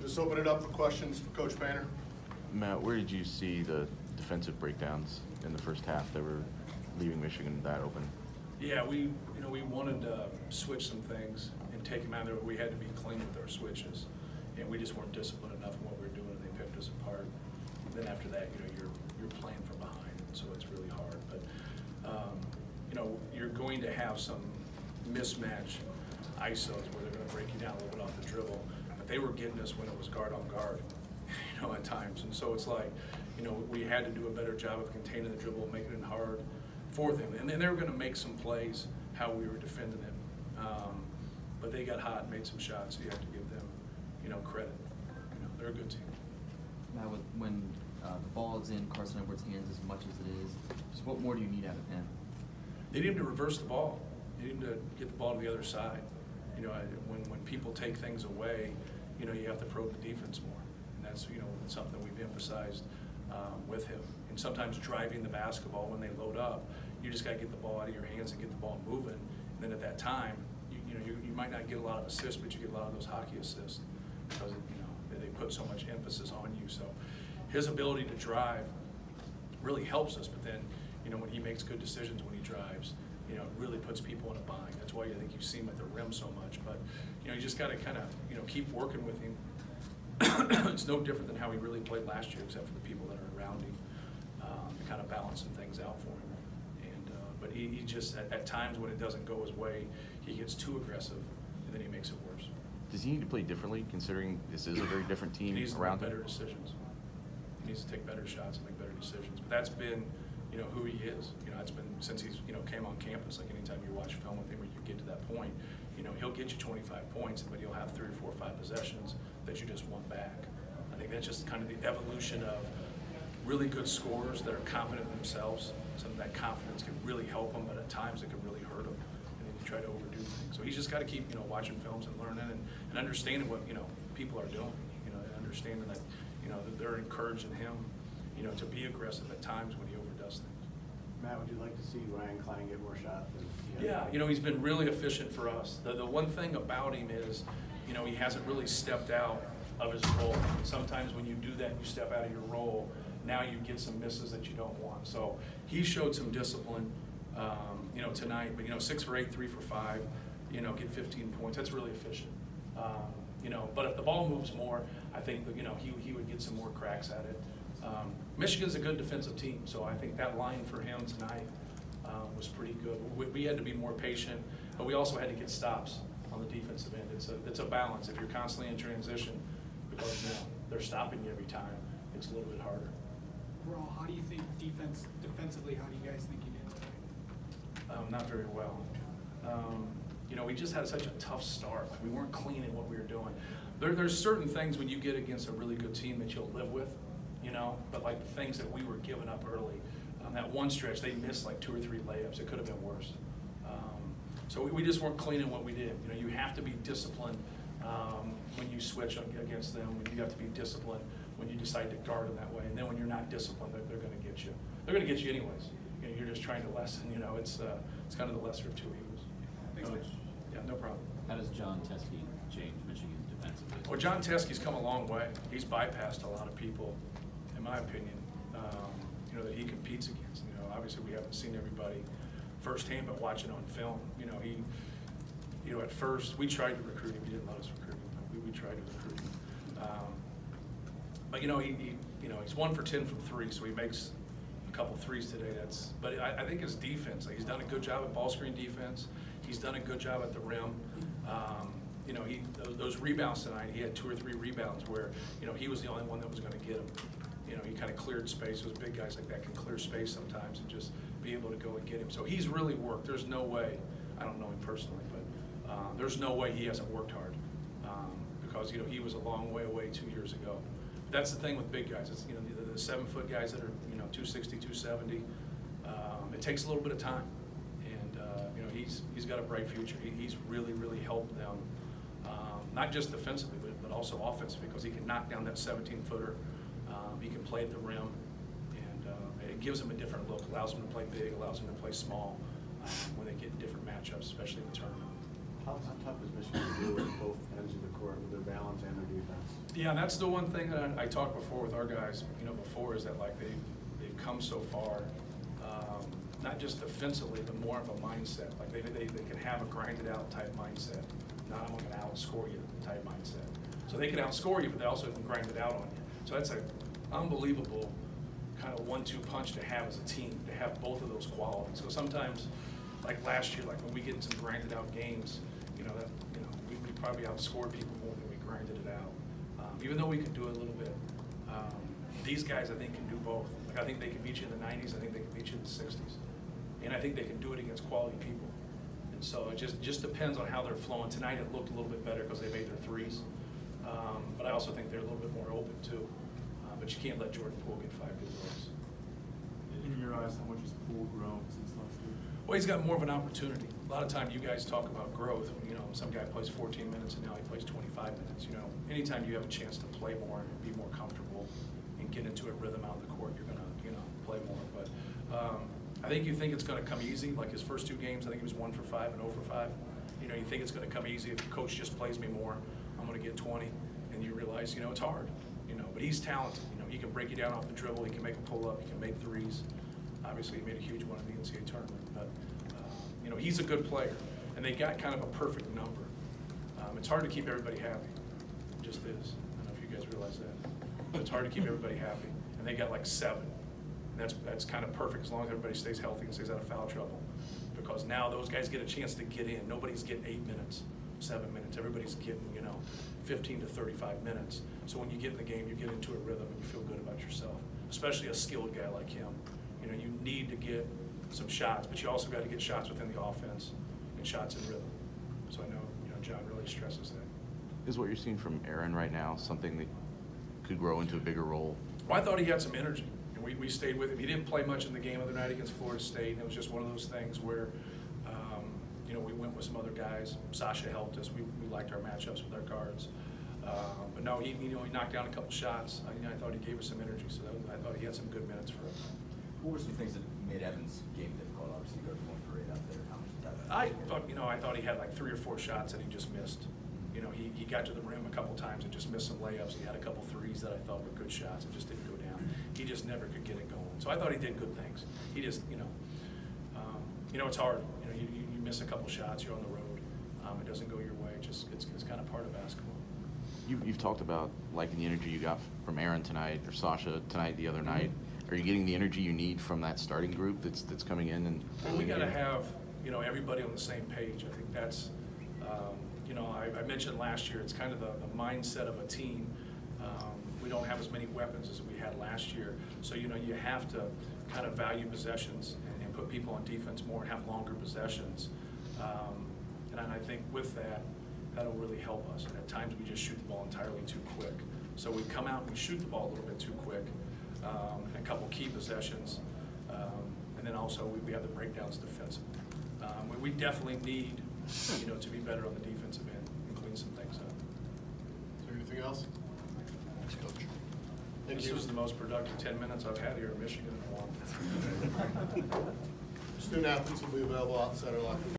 just open it up for questions for Coach Painter. Matt, where did you see the defensive breakdowns in the first half that were leaving Michigan that open? Yeah, we wanted to switch some things and take them out there. We had to be clean with our switches, and we just weren't disciplined enough in what we were doing, and they picked us apart. And then after that, you're playing from behind, and so it's really hard. But you're going to have some mismatch ISOs where they're going to break you down a little bit off the dribble. But they were getting us when it was guard on guard, at times. And so it's like, we had to do a better job of containing the dribble, making it hard for them. And then they were going to make some plays how we were defending them. But they got hot and made some shots, so you have to give them, credit. They're a good team. Now, when the ball is in Carson Edwards' hands as much as it is, just what more do you need out of him? They need him to reverse the ball. They need him to get the ball to the other side. When people take things away, you have to probe the defense more. And that's, something we've emphasized with him. And sometimes driving the basketball when they load up, you just got to get the ball out of your hands and get the ball moving. And then at that time, you might not get a lot of assists, but you get a lot of those hockey assists because, they put so much emphasis on you. So his ability to drive really helps us. But then, when he makes good decisions when he drives, it really puts people in a bind. That's why I think you see him at the rim so much. But, you just got to kind of, keep working with him. It's no different than how he really played last year, except for the people that are around him, kind of balancing things out for him. And but he just, at times when it doesn't go his way, he gets too aggressive, and then he makes it worse. Does he need to play differently, considering this is a very different team he needs around to make him? better decisions. He needs to take better shots and make better decisions. But that's been, who he is. It's been since he's, came on campus. Like anytime you watch film with him, or you get to that point, he'll get you 25 points, but he'll have 3 or 4 or 5 possessions that you just want back. I think that's just kind of the evolution of really good scorers that are confident in themselves. Some of that confidence can really help them, but at times it can really hurt them. And then you try to overdo things. So he's just got to keep, watching films and learning and understanding what, people are doing. And understanding that, that they're encouraging him, to be aggressive at times when he overdoes things. Matt, would you like to see Ryan Klein get more shots? Yeah, he's been really efficient for us. The one thing about him is, he hasn't really stepped out of his role. And sometimes when you do that and you step out of your role, now you get some misses that you don't want. So he showed some discipline, tonight. But 6 for 8, 3 for 5, get 15 points. That's really efficient. But if the ball moves more, I think that, he would get some more cracks at it. Michigan's a good defensive team, so I think that line for him tonight was pretty good. We had to be more patient, but we also had to get stops on the defensive end. It's a balance. If you're constantly in transition, because they're stopping you every time, it's a little bit harder. Overall, how do you think defensively, how do you guys think you did tonight? Not very well. We just had such a tough start. Like, we weren't clean in what we were doing. There's certain things when you get against a really good team that you'll live with, but like the things that we were giving up early, that one stretch, they missed like 2 or 3 layups. It could have been worse. So we just weren't clean in what we did. You have to be disciplined when you switch against them. You have to be disciplined when you decide to guard them that way. And then when you're not disciplined, they're going to get you. They're going to get you anyways. You're just trying to lessen. It's kind of the lesser of 2 evils. Thanks, Mitch. Yeah, no problem. How does John Teskey change Michigan defensively? Well, John Teskey's come a long way. He's bypassed a lot of people, in my opinion, that he competes against. Obviously we haven't seen everybody firsthand, but watching on film, he, at first we tried to recruit him. He didn't let us recruit him. We tried to recruit him. But he's 1 for 10 from 3, so he makes a couple threes today. But I think his defense, he's done a good job at ball screen defense. He's done a good job at the rim. Those rebounds tonight, he had 2 or 3 rebounds where, he was the only one that was going to get them. He kind of cleared space. Those big guys like that can clear space sometimes and just be able to go and get him. So he's really worked. There's no way, I don't know him personally, but there's no way he hasn't worked hard because, he was a long way away 2 years ago. But that's the thing with big guys. It's, the 7-foot guys that are, 260, 270, it takes a little bit of time. And, he's got a bright future. He's really, really helped them, not just defensively, but also offensively, because he can knock down that 17-footer. He can play at the rim, and it gives him a different look, allows him to play big, allows him to play small when they get different matchups, especially in the tournament. How tough is Michigan to do with both ends of the court with their balance and their defense? Yeah, and that's the one thing that I talked before with our guys, before, is that like they've come so far, not just defensively, but more of a mindset. Like they can have a grinded out type mindset, not I'm going to outscore you type mindset. So they can outscore you, but they also can grind it out on you. So that's an unbelievable kind of 1-2 punch to have as a team, to have both of those qualities. So sometimes, like last year, like when we get in some grinded out games, we probably outscored people more than we grinded it out. Even though we can do it a little bit, these guys I think can do both. Like I think they can beat you in the 90s. I think they can beat you in the 60s, and I think they can do it against quality people. And so it just depends on how they're flowing. Tonight it looked a little bit better because they made their threes, but I also think they're a little bit more open too. But you can't let Jordan Poole get 5 good looks. In your eyes, how much has Poole grown since last year? Well, he's got more of an opportunity. A lot of time you guys talk about growth. Some guy plays 14 minutes and now he plays 25 minutes. Anytime you have a chance to play more and be more comfortable and get into a rhythm out on the court, you're gonna, play more. But I think you think it's gonna come easy. Like his first 2 games, I think he was 1 for 5 and 0 for 5. You think it's gonna come easy if the coach just plays me more. I'm gonna get 20, and you realize, it's hard. But he's talented. He can break you down off the dribble. He can make a pull up. He can make threes. Obviously, he made a huge one in the NCAA tournament. But he's a good player, and they got kind of a perfect number. It's hard to keep everybody happy. It just is. I don't know if you guys realize that. But it's hard to keep everybody happy, and they got like 7. And that's kind of perfect as long as everybody stays healthy and stays out of foul trouble. Because now those guys get a chance to get in. Nobody's getting 8 minutes, 7 minutes. Everybody's getting 15 to 35 minutes. So when you get in the game, you get into a rhythm and you feel good about yourself. Especially a skilled guy like him. You need to get some shots, but you also got to get shots within the offense and shots in rhythm. So I know, John really stresses that. Is what you're seeing from Aaron right now something that could grow into a bigger role? Well, I thought he had some energy, and we stayed with him. He didn't play much in the game the other night against Florida State, and it was just one of those things where, we went with some other guys. Sasha helped us. We liked our matchups with our guards. But no, he knocked down a couple shots. I thought he gave us some energy, so I thought he had some good minutes for us. What were some things that made Evans' game difficult? Obviously, you go to 1 for 8 out there. How much did that? I thought he had like 3 or 4 shots that he just missed. He got to the rim a couple times and just missed some layups. He had a couple threes that I thought were good shots and just didn't go down. He just never could get it going. So I thought he did good things. He just, it's hard. You miss a couple shots, you're on the road. It doesn't go your way. It's kind of part of basketball. You've talked about liking the energy you got from Aaron tonight or Sasha tonight the other night. Are you getting the energy you need from that starting group that's coming in? And well, we got to have everybody on the same page. I think that's I mentioned last year. It's kind of the mindset of a team. We don't have as many weapons as we had last year, so you have to kind of value possessions and put people on defense more and have longer possessions. And I think with that, that'll really help us. And at times we just shoot the ball entirely too quick. So we come out and we shoot the ball a little bit too quick. And a couple key possessions. And then also we have the breakdowns defensively. We definitely need, to be better on the defensive end and clean some things up. Is there anything else? Thanks, Coach. Thank This you. was the most productive 10 minutes I've had here in Michigan in a while. Student athletes will be available outside our locker room.